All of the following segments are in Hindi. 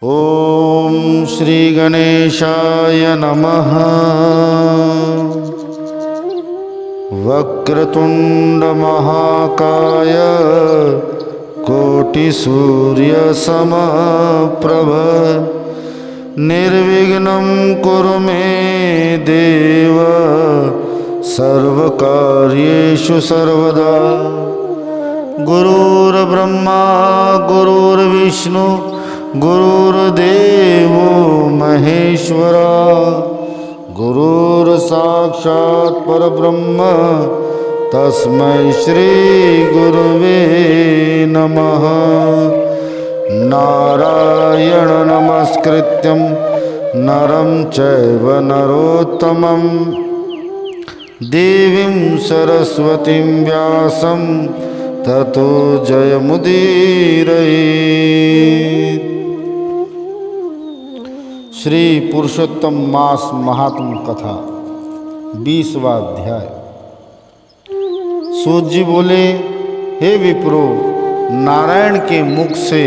ओम श्री गणेशाय नमः। वक्रतुंड महाकाय कोटि सूर्य समप्रभ निर्विघ्नं कुरु मे देव सर्वकार्येषु सर्वदा। गुरुर्ब्रह्मा गुरुर्विष्णु गुरुर्देवो महेश्वरा गुरुर्साक्षात् परब्रह्म तस्मै श्री गुरुवे नमः। नारायण नमस्कृत्यं नरं चैव नरोत्तमं देवीं सरस्वतीं व्यासं ततो जयमुदीरयेत्। श्री पुरुषोत्तम मास महात्म कथा 20वां अध्याय। सूत जी बोले, हे विप्रो, नारायण के मुख से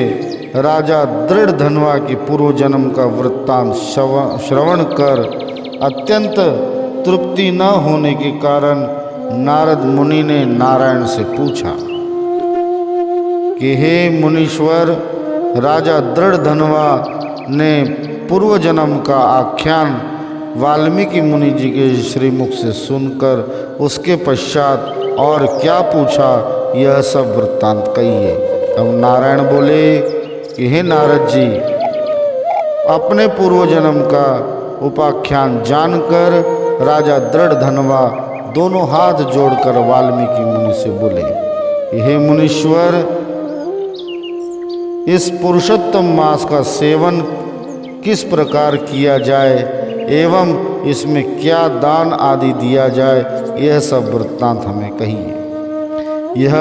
राजा दृढ़ धनवा के पूर्व जन्म का वृत्तांत श्रवण कर अत्यंत तृप्ति न होने के कारण नारद मुनि ने नारायण से पूछा कि हे मुनीश्वर, राजा दृढ़ धनवा ने पूर्व जन्म का आख्यान वाल्मीकि मुनि जी के श्रीमुख से सुनकर उसके पश्चात और क्या पूछा, यह सब वृत्तांत कहिए। अब नारायण बोले कि हे नारद जी, अपने पूर्व जन्म का उपाख्यान जानकर राजा दृढ़ धनवा दोनों हाथ जोड़कर वाल्मीकि मुनि से बोले, हे मुनीश्वर, इस पुरुषोत्तम मास का सेवन किस प्रकार किया जाए एवं इसमें क्या दान आदि दिया जाए, यह सब वृत्तांत हमें कहिए। यह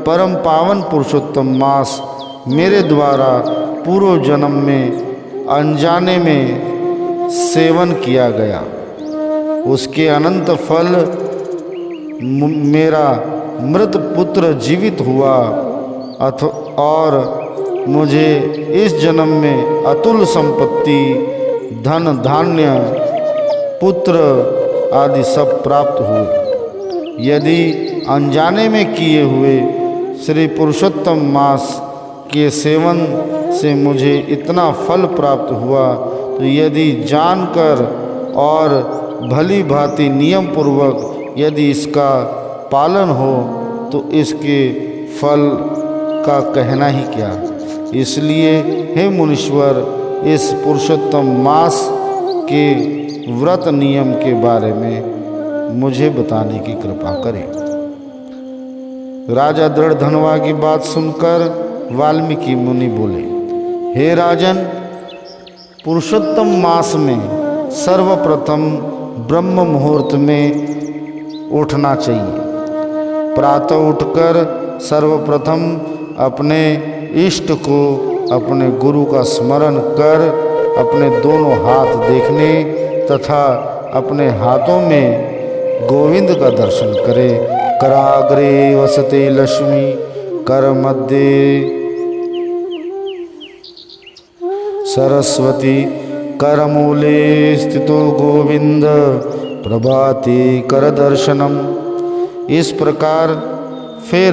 परम पावन पुरुषोत्तम मास मेरे द्वारा पूर्व जन्म में अनजाने में सेवन किया गया। उसके अनंत फल मेरा मृत पुत्र जीवित हुआ और मुझे इस जन्म में अतुल संपत्ति, धन धान्य, पुत्र आदि सब प्राप्त हुए। यदि अनजाने में किए हुए श्री पुरुषोत्तम मास के सेवन से मुझे इतना फल प्राप्त हुआ, तो यदि जानकर और भली भांति नियम पूर्वक यदि इसका पालन हो तो इसके फल का कहना ही क्या। इसलिए हे मुनीश्वर, इस पुरुषोत्तम मास के व्रत नियम के बारे में मुझे बताने की कृपा करें। राजा दृढ़ धनवा की बात सुनकर वाल्मीकि मुनि बोले, हे राजन, पुरुषोत्तम मास में सर्वप्रथम ब्रह्म मुहूर्त में उठना चाहिए। प्रातः उठकर सर्वप्रथम अपने इष्ट को, अपने गुरु का स्मरण कर अपने दोनों हाथ देखने तथा अपने हाथों में गोविंद का दर्शन करे। कराग्रे वसते लक्ष्मी, कर मध्य सरस्वती, करमूले स्थितो गोविंद, प्रभाते कर दर्शनम। इस प्रकार फिर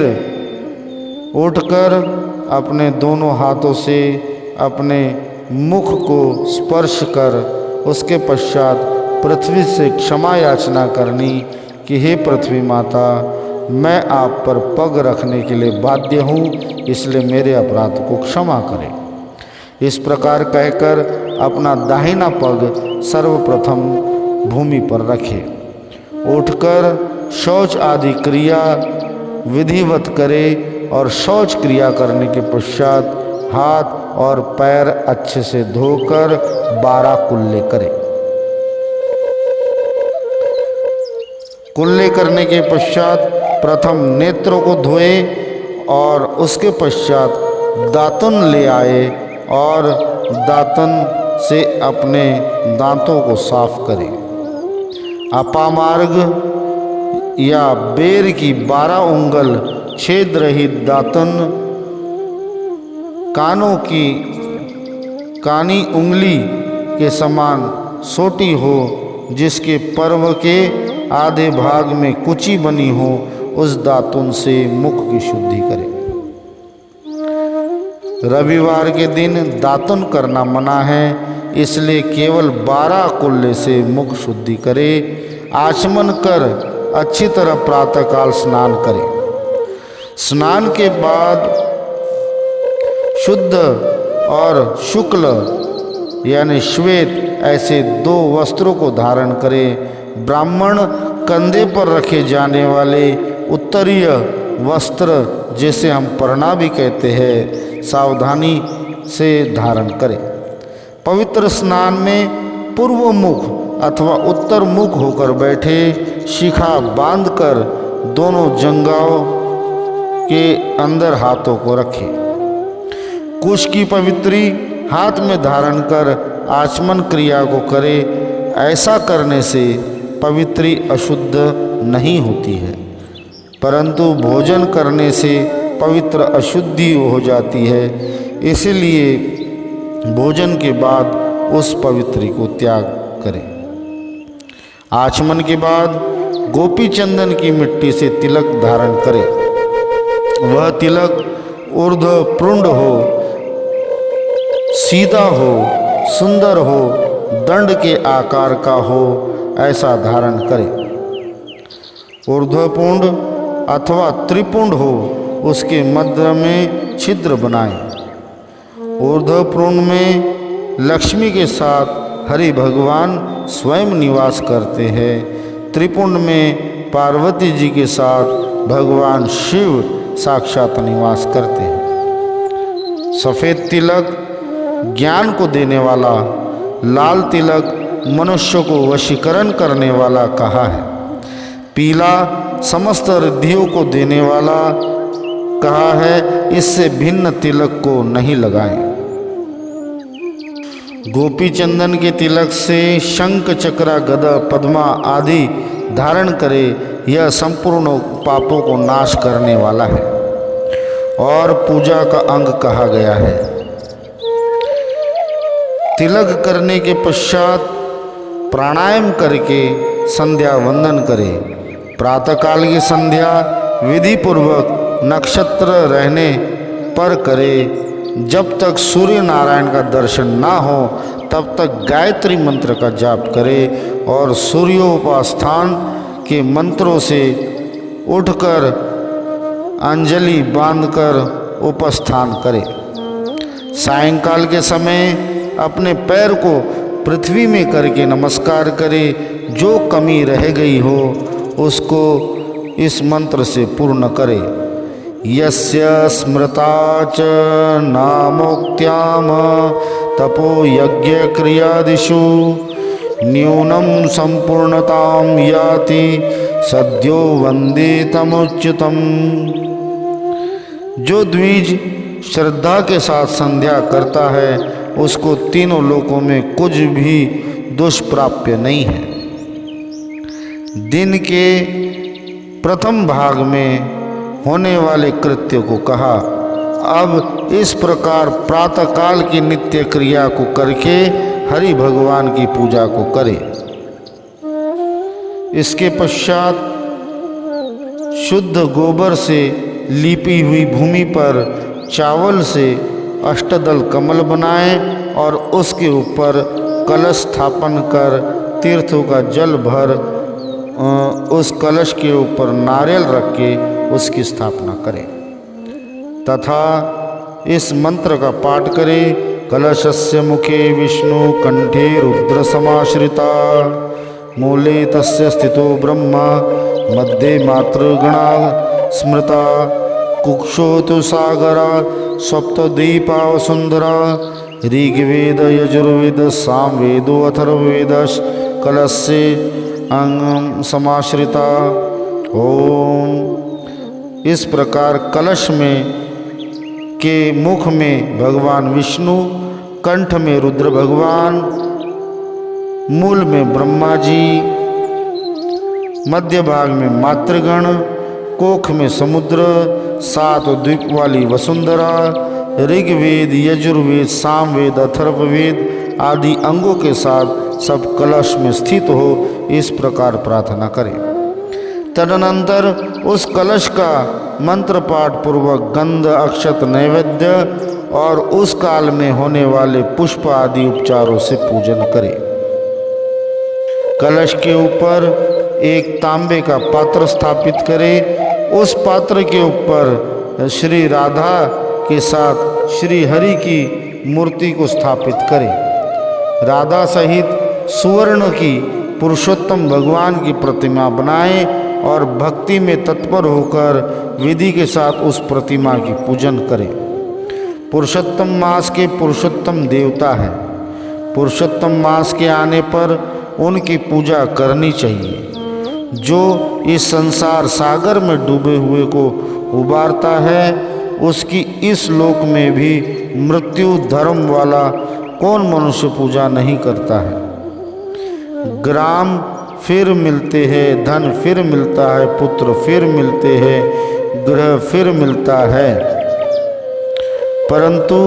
उठकर अपने दोनों हाथों से अपने मुख को स्पर्श कर उसके पश्चात पृथ्वी से क्षमा याचना करनी कि हे पृथ्वी माता, मैं आप पर पग रखने के लिए बाध्य हूँ, इसलिए मेरे अपराध को क्षमा करें। इस प्रकार कहकर अपना दाहिना पग सर्वप्रथम भूमि पर रखे। उठकर शौच आदि क्रिया विधिवत करे और शौच क्रिया करने के पश्चात हाथ और पैर अच्छे से धोकर 12 कुल्ले करे। कुल्ले करने के पश्चात प्रथम नेत्रों को धोए और उसके पश्चात दातुन ले आए और दातुन से अपने दांतों को साफ करे। अपामार्ग या बेर की 12 उंगल छेद रहित दातुन कानों की कानी उंगली के समान सोटी हो, जिसके पर्व के आधे भाग में कुची बनी हो, उस दातुन से मुख की शुद्धि करे। रविवार के दिन दातुन करना मना है, इसलिए केवल 12 कुल्ले से मुख शुद्धि करे। आचमन कर अच्छी तरह प्रातःकाल स्नान करे। स्नान के बाद शुद्ध और शुक्ल यानी श्वेत ऐसे 2 वस्त्रों को धारण करे। ब्राह्मण कंधे पर रखे जाने वाले उत्तरीय वस्त्र, जिसे हम परना भी कहते हैं, सावधानी से धारण करे। पवित्र स्नान में पूर्व मुख अथवा उत्तर मुख होकर बैठे। शिखा बांधकर दोनों जंघाओं के अंदर हाथों को रखे। कुश की पवित्री हाथ में धारण कर आचमन क्रिया को करे। ऐसा करने से पवित्री अशुद्ध नहीं होती है, परंतु भोजन करने से पवित्र अशुद्धि हो जाती है। इसलिए भोजन के बाद उस पवित्री को त्याग करें। आचमन के बाद गोपी चंदन की मिट्टी से तिलक धारण करें। वह तिलक ऊर्ध्वपुंड हो, सीधा हो, सुंदर हो, दंड के आकार का हो, ऐसा धारण करें। ऊर्ध्वपुंड अथवा त्रिपुंड हो, उसके मध्य में छिद्र बनाएं। ऊर्ध्वपुंड में लक्ष्मी के साथ हरि भगवान स्वयं निवास करते हैं। त्रिपुंड में पार्वती जी के साथ भगवान शिव साक्षात निवास करते हैं। सफ़ेद तिलक ज्ञान को देने वाला, लाल तिलक मनुष्य को वशीकरण करने वाला कहा है। पीला समस्त रिद्धियों को देने वाला कहा है। इससे भिन्न तिलक को नहीं लगाएं। गोपी चंदन के तिलक से शंख, चक्र, गदा, पद्मा आदि धारण करे। यह संपूर्ण पापों को नाश करने वाला है और पूजा का अंग कहा गया है। तिलक करने के पश्चात प्राणायाम करके संध्या वंदन करे। प्रातःकाल की संध्या विधि पूर्वक नक्षत्र रहने पर करे। जब तक सूर्य नारायण का दर्शन ना हो तब तक गायत्री मंत्र का जाप करे और सूर्योपास्थान के मंत्रों से उठकर अंजलि बांधकर उपस्थान करे। सायंकाल के समय अपने पैर को पृथ्वी में करके नमस्कार करे। जो कमी रह गई हो उसको इस मंत्र से पूर्ण करे। यस्य स्मृता च नामोक्त्याम तपो यज्ञ क्रियादिषु न्यूनम संपूर्णताम याति सद्यो वंदितमुच्युतम। जो द्विज श्रद्धा के साथ संध्या करता है उसको तीनों लोकों में कुछ भी दुष्प्राप्य नहीं है। दिन के प्रथम भाग में होने वाले कृत्य को कहा। अब इस प्रकार प्रातःकाल की नित्य क्रिया को करके हरि भगवान की पूजा को करे। इसके पश्चात शुद्ध गोबर से लीपी हुई भूमि पर चावल से अष्टदल कमल बनाएं और उसके ऊपर कलश स्थापन कर तीर्थों का जल भर उस कलश के ऊपर नारियल रख के उसकी स्थापना करें तथा इस मंत्र का पाठ करें। कलशस्य मुखे विष्णु कंठे रुद्र समाश्रिता मूले तस्य स्थितो ब्रह्मा मध्ये मातृगणा स्मृता कुक्षोतु सागरा सप्तद्वीपा वसुंधरा ऋग्वेद यजुर्वेद सामवेदो अथर्ववेद कलशस्य अंग समाश्रिता। ओम। इस प्रकार कलश में के मुख में भगवान विष्णु, कंठ में रुद्र भगवान, मूल में ब्रह्मा जी, मध्य भाग में मातृगण, कोख में समुद्र, 7 द्वीप वाली वसुंधरा, ऋग्वेद, यजुर्वेद, सामवेद, अथर्ववेद आदि अंगों के साथ सब कलश में स्थित हो, इस प्रकार प्रार्थना करें। तदनंतर उस कलश का मंत्र पाठ पूर्वक गंध, अक्षत, नैवेद्य और उस काल में होने वाले पुष्प आदि उपचारों से पूजन करें। कलश के ऊपर एक तांबे का पात्र स्थापित करें। उस पात्र के ऊपर श्री राधा के साथ श्री हरि की मूर्ति को स्थापित करें। राधा सहित सुवर्ण की पुरुषोत्तम भगवान की प्रतिमा बनाएं और भक्ति में तत्पर होकर विधि के साथ उस प्रतिमा की पूजन करें। पुरुषोत्तम मास के पुरुषोत्तम देवता है। पुरुषोत्तम मास के आने पर उनकी पूजा करनी चाहिए। जो इस संसार सागर में डूबे हुए को उबारता है, उसकी इस लोक में भी मृत्यु धर्म वाला कौन मनुष्य पूजा नहीं करता है। ग्राम फिर मिलते हैं, धन फिर मिलता है, पुत्र फिर मिलते हैं, ग्रह फिर मिलता है, परंतु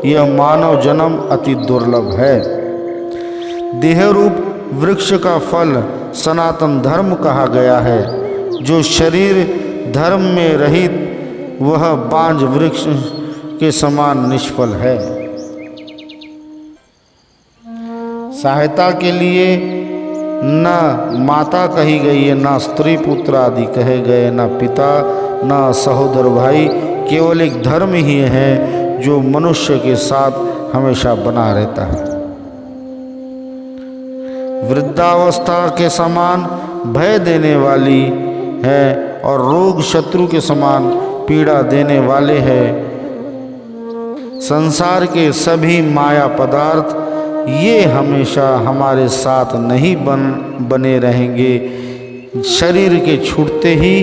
यह मानव जन्म अति दुर्लभ है। देहरूप वृक्ष का फल सनातन धर्म कहा गया है। जो शरीर धर्म में रहित वह बांझ वृक्ष के समान निष्फल है। सहायता के लिए न माता कही गई है, न स्त्री पुत्र आदि कहे गए, न पिता, न सहोदर भाई, केवल एक धर्म ही है जो मनुष्य के साथ हमेशा बना रहता है। वृद्धावस्था के समान भय देने वाली है और रोग शत्रु के समान पीड़ा देने वाले हैं। संसार के सभी माया पदार्थ ये हमेशा हमारे साथ नहीं बने रहेंगे। शरीर के छूटते ही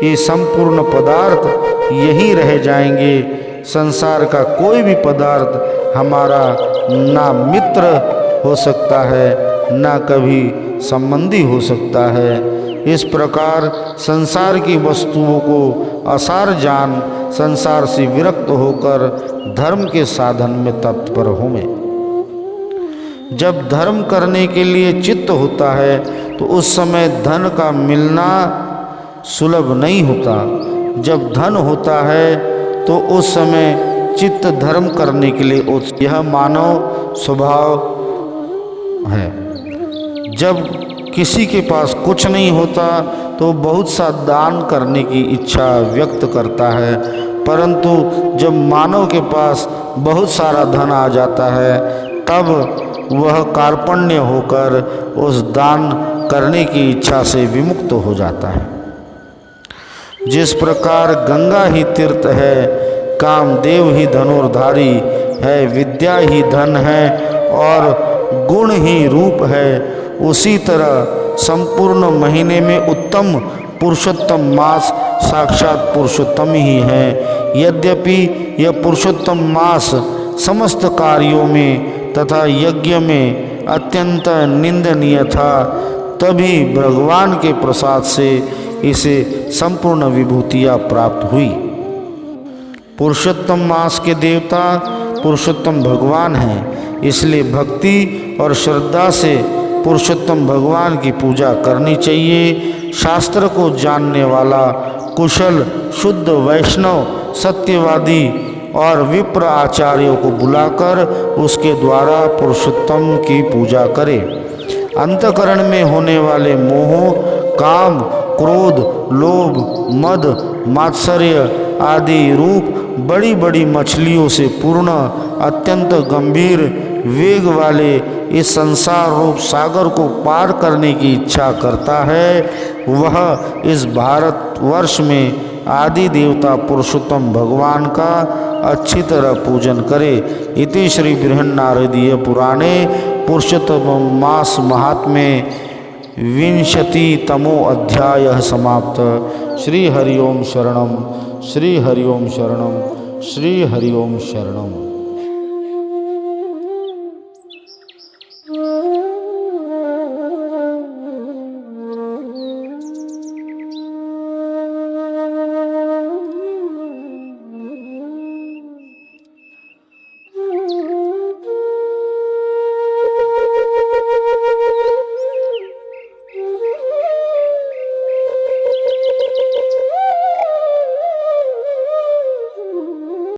ये संपूर्ण पदार्थ यही रह जाएंगे। संसार का कोई भी पदार्थ हमारा ना मित्र हो सकता है, ना कभी संबंधी हो सकता है। इस प्रकार संसार की वस्तुओं को असार जान संसार से विरक्त होकर धर्म के साधन में तत्पर हों। जब धर्म करने के लिए चित्त होता है तो उस समय धन का मिलना सुलभ नहीं होता। जब धन होता है तो उस समय चित्त धर्म करने के लिए यह मानव स्वभाव है। जब किसी के पास कुछ नहीं होता तो बहुत सा दान करने की इच्छा व्यक्त करता है, परंतु जब मानव के पास बहुत सारा धन आ जाता है तब वह कार्पण्य होकर उस दान करने की इच्छा से विमुक्त हो जाता है। जिस प्रकार गंगा ही तीर्थ है, कामदेव ही धनुर्धारी है, विद्या ही धन है और गुण ही रूप है, उसी तरह संपूर्ण महीने में उत्तम पुरुषोत्तम मास साक्षात पुरुषोत्तम ही है। यद्यपि यह पुरुषोत्तम मास समस्त कार्यों में तथा यज्ञ में अत्यंत निंदनीय था, तभी भगवान के प्रसाद से इसे संपूर्ण विभूतियाँ प्राप्त हुई। पुरुषोत्तम मास के देवता पुरुषोत्तम भगवान हैं, इसलिए भक्ति और श्रद्धा से पुरुषोत्तम भगवान की पूजा करनी चाहिए। शास्त्र को जानने वाला कुशल शुद्ध वैष्णव सत्यवादी और विप्र आचार्यों को बुलाकर उसके द्वारा पुरुषोत्तम की पूजा करे। अंतःकरण में होने वाले मोह, काम, क्रोध, लोभ, मद, मात्सर्य आदि रूप बड़ी बड़ी मछलियों से पूर्ण अत्यंत गंभीर वेग वाले इस संसार रूप सागर को पार करने की इच्छा करता है, वह इस भारतवर्ष में आदि देवता पुरुषोत्तम भगवान का अच्छी तरह पूजन करे। इति श्री बृहन्नारदीय पुराणे पुरुषोत्तम मास महात्म्ये 20तमो अध्याय समाप्त। श्री हरि ओम शरणम, श्री हरि ओम शरणम, श्री हरि ओम शरणम।